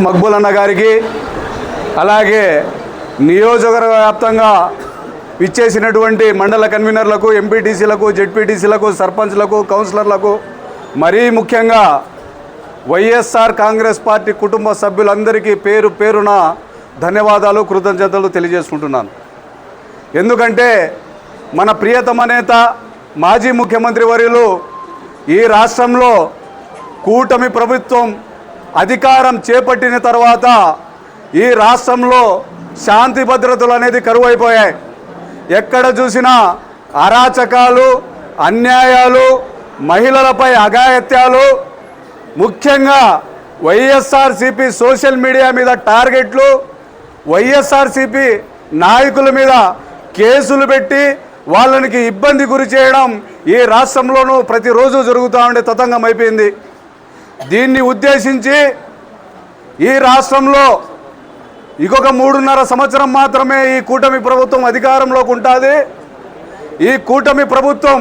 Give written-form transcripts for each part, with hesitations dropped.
మక్బూల్ అన్న గారికి అలాగే నియోజకవర్గ వ్యాప్తంగా ఇచ్చేసినటువంటి మండల కన్వీనర్లకు, ఎంపీటీసీలకు, జెడ్పీటీసీలకు, సర్పంచ్లకు, కౌన్సిలర్లకు, మరీ ముఖ్యంగా వైఎస్ఆర్ కాంగ్రెస్ పార్టీ కుటుంబ సభ్యులందరికీ పేరు పేరున ధన్యవాదాలు, కృతజ్ఞతలు తెలియజేసుకుంటున్నాను. ఎందుకంటే మన ప్రియతమ నేత మాజీ ముఖ్యమంత్రి వర్యులు ఈ రాష్ట్రంలో కూటమి ప్రభుత్వం అధికారం చేపట్టిన తర్వాత ఈ రాష్ట్రంలో శాంతి భద్రతలు అనేది కరువైపోయాయి. ఎక్కడ చూసినా అరాచకాలు, అన్యాయాలు, మహిళలపై అఘాయిత్యాలు, ముఖ్యంగా వైఎస్ఆర్సీపీ సోషల్ మీడియా మీద టార్గెట్లు, వైఎస్ఆర్సీపీ నాయకుల మీద కేసులు పెట్టి వాళ్ళకి ఇబ్బంది గురి చేయడం ఈ రాష్ట్రంలోనూ ప్రతిరోజు జరుగుతూ ఉండే తతంగం అయిపోయింది. దీన్ని ఉద్దేశించి ఈ రాష్ట్రంలో ఇంకొక 3.5 సంవత్సరం మాత్రమే ఈ కూటమి ప్రభుత్వం అధికారంలోకి ఉంటుంది. ఈ కూటమి ప్రభుత్వం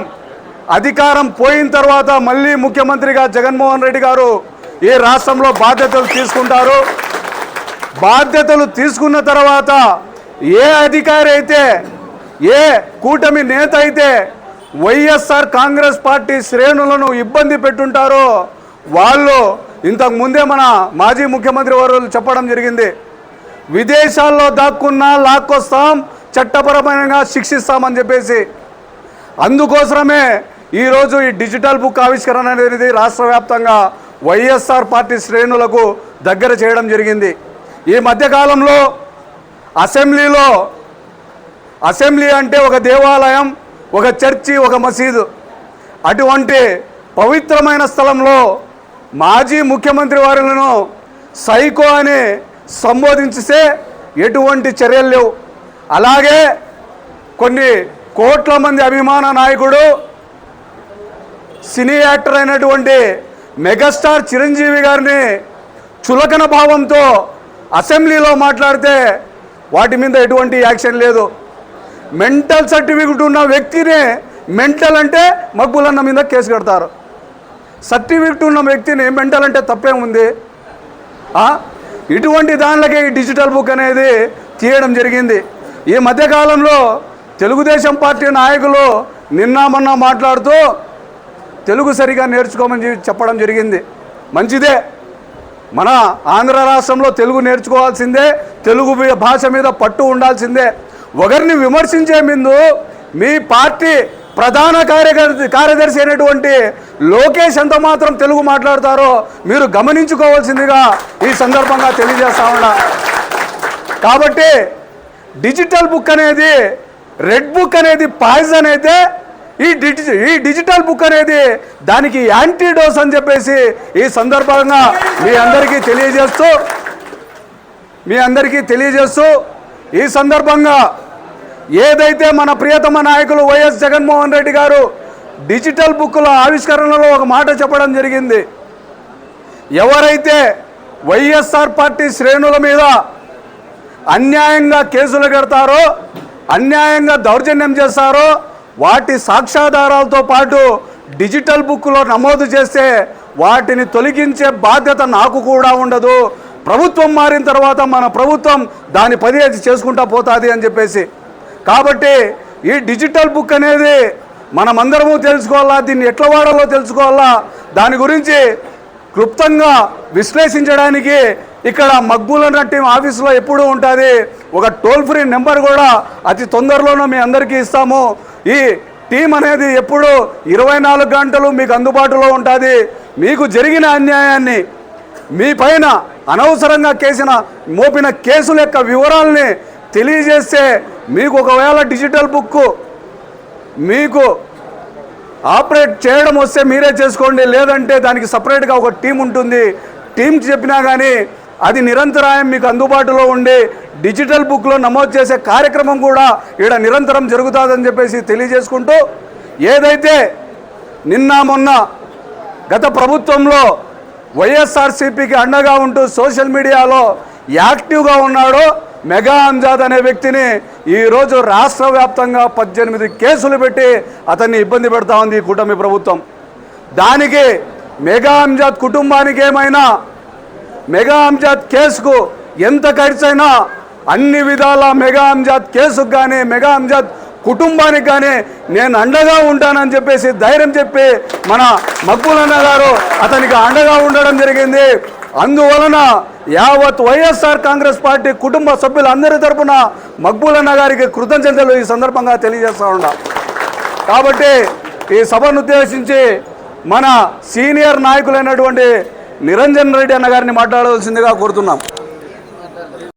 అధికారం పోయిన తర్వాత మళ్ళీ ముఖ్యమంత్రిగా జగన్మోహన్ రెడ్డి గారు ఈ రాష్ట్రంలో బాధ్యతలు తీసుకుంటారు. బాధ్యతలు తీసుకున్న తర్వాత ఏ అధికారి అయితే, ఏ కూటమి నేత అయితే వైఎస్ఆర్ కాంగ్రెస్ పార్టీ శ్రేణులను ఇబ్బంది పెట్టుంటారో వాళ్ళు ఇంతకు ముందే మన మాజీ ముఖ్యమంత్రి వారు చెప్పడం జరిగింది. విదేశాల్లో దాక్కున్నా లాక్కొస్తాం, చట్టపరమైన శిక్షిస్తామని చెప్పేసి. అందుకోసమే ఈరోజు ఈ డిజిటల్ బుక్ ఆవిష్కరణ అనేది రాష్ట్ర వ్యాప్తంగా వైఎస్ఆర్ పార్టీ శ్రేణులకు దగ్గర చేయడం జరిగింది. ఈ మధ్యకాలంలో అసెంబ్లీ అంటే ఒక దేవాలయం, ఒక చర్చి, ఒక మసీదు. అటువంటి పవిత్రమైన స్థలంలో మాజీ ముఖ్యమంత్రి వారులను సైకో అని సంబోధించితే ఎటువంటి చర్యలు లేవు. అలాగే కొన్ని కోట్ల మంది అభిమాన నాయకుడు, సినీ యాక్టర్ అయినటువంటి మెగాస్టార్ చిరంజీవి గారిని చులకన భావంతో అసెంబ్లీలో మాట్లాడితే వాటి మీద ఎటువంటి యాక్షన్ లేదు. మెంటల్ సర్టిఫికెట్ ఉన్న వ్యక్తిని మెంటల్ అంటే మక్బూల్ అన్న మీద కేసు కడతారు. సర్టిఫికెట్ ఉన్న వ్యక్తిని మెంటల్ అంటే తప్పేముంది? ఇటువంటి దానిలోకి ఈ డిజిటల్ బుక్ అనేది తీయడం జరిగింది. ఈ మధ్యకాలంలో తెలుగుదేశం పార్టీ నాయకులు నిన్న మొన్న మాట్లాడుతూ తెలుగు సరిగా నేర్చుకోమని చెప్పడం జరిగింది. మంచిదే, మన ఆంధ్ర రాష్ట్రంలో తెలుగు నేర్చుకోవాల్సిందే, తెలుగు భాష మీద పట్టు ఉండాల్సిందే. ఒకరిని విమర్శించే ముందు మీ పార్టీ ప్రధాన కార్యదర్శి అయినటువంటి లోకేష్ ఎంత మాత్రం తెలుగు మాట్లాడతారో మీరు గమనించుకోవాల్సిందిగా ఈ సందర్భంగా తెలియజేస్తా ఉన్నా. కాబట్టి డిజిటల్ బుక్ అనేది, రెడ్ బుక్ అనేది పాయిజన్ అయితే ఈ డిజిటల్ బుక్ అనేది దానికి యాంటీడోస్ అని చెప్పేసి ఈ సందర్భంగా మీ అందరికీ తెలియజేస్తూ ఈ సందర్భంగా ఏదైతే మన ప్రియతమ నాయకులు వైఎస్ జగన్మోహన్ రెడ్డి గారు డిజిటల్ బుక్కుల ఆవిష్కరణలో ఒక మాట చెప్పడం జరిగింది. ఎవరైతే వైఎస్ఆర్ పార్టీ శ్రేణుల మీద అన్యాయంగా కేసులు కడతారో, అన్యాయంగా దౌర్జన్యం చేస్తారో వాటి సాక్ష్యాధారాలతో పాటు డిజిటల్ బుక్లో నమోదు చేస్తే వాటిని తొలగించే బాధ్యత నాకు కూడా ఉండదు. ప్రభుత్వం మారిన తర్వాత మన ప్రభుత్వం దాని పని చేసుకుంటా పోతుంది అని చెప్పేసి. కాబట్టి ఈ డిజిటల్ బుక్ అనేది మనమందరము తెలుసుకోవాలా, దీన్ని ఎట్లా వాడాలో తెలుసుకోవాలా. దాని గురించి క్లుప్తంగా విశ్లేషించడానికి ఇక్కడ మక్బూల్ అన్న టీం ఆఫీసులో ఎప్పుడూ ఉంటుంది. ఒక టోల్ ఫ్రీ నెంబర్ కూడా అతి తొందరలోనూ మీ అందరికీ ఇస్తాము. ఈ టీం అనేది ఎప్పుడు 24 గంటలు మీకు అందుబాటులో ఉంటుంది. మీకు జరిగిన అన్యాయాన్ని, మీ పైన అనవసరంగా మోపిన కేసుల యొక్క వివరాలని తెలియజేస్తే మీకు ఒకవేళ డిజిటల్ బుక్ మీకు ఆపరేట్ చేయడం వస్తే మీరే చేసుకోండి, లేదంటే దానికి సపరేట్గా ఒక టీం ఉంటుంది. టీం చెప్పినా కానీ అది నిరంతరాయం మీకు అందుబాటులో ఉండి డిజిటల్ బుక్లో నమోదు చేసే కార్యక్రమం కూడా ఇక్కడ నిరంతరం జరుగుతుందని చెప్పేసి తెలియజేసుకుంటూ, ఏదైతే నిన్న మొన్న గత ప్రభుత్వంలో వైఎస్ఆర్సీపీకి అండగా ఉంటూ సోషల్ మీడియాలో యాక్టివ్గా ఉన్నాడో మెగా అంజాద్ అనే వ్యక్తిని ఈరోజు రాష్ట్ర వ్యాప్తంగా 18 కేసులు పెట్టి అతన్ని ఇబ్బంది పెడతా ఉంది ఈ కూటమి ప్రభుత్వం. దానికి మెగా అంజాద్ కుటుంబానికి ఏమైనా మెగా అంజాద్ కేసుకు ఎంత ఖర్చైనా అన్ని విధాల మెగా అంజాద్ కేసుకు కానీ మెగా అంజాద్ కుటుంబానికి కానీ నేను అండగా ఉంటానని చెప్పేసి ధైర్యం చెప్పి మన మక్బూల్ గారు అతనికి అండగా ఉండడం జరిగింది. అందువలన యావత్ వైఎస్ఆర్ కాంగ్రెస్ పార్టీ కుటుంబ సభ్యులందరి తరపున మక్బూల్ గారికి కృతజ్ఞతలు ఈ సందర్భంగా తెలియజేస్తూ ఉన్నా. కాబట్టి ఈ సభను ఉద్దేశించి మన సీనియర్ నాయకులైనటువంటి నిరంజన్ రెడ్డి అన్న గారిని మాట్లాడవలసిందిగా కోరుతున్నాం.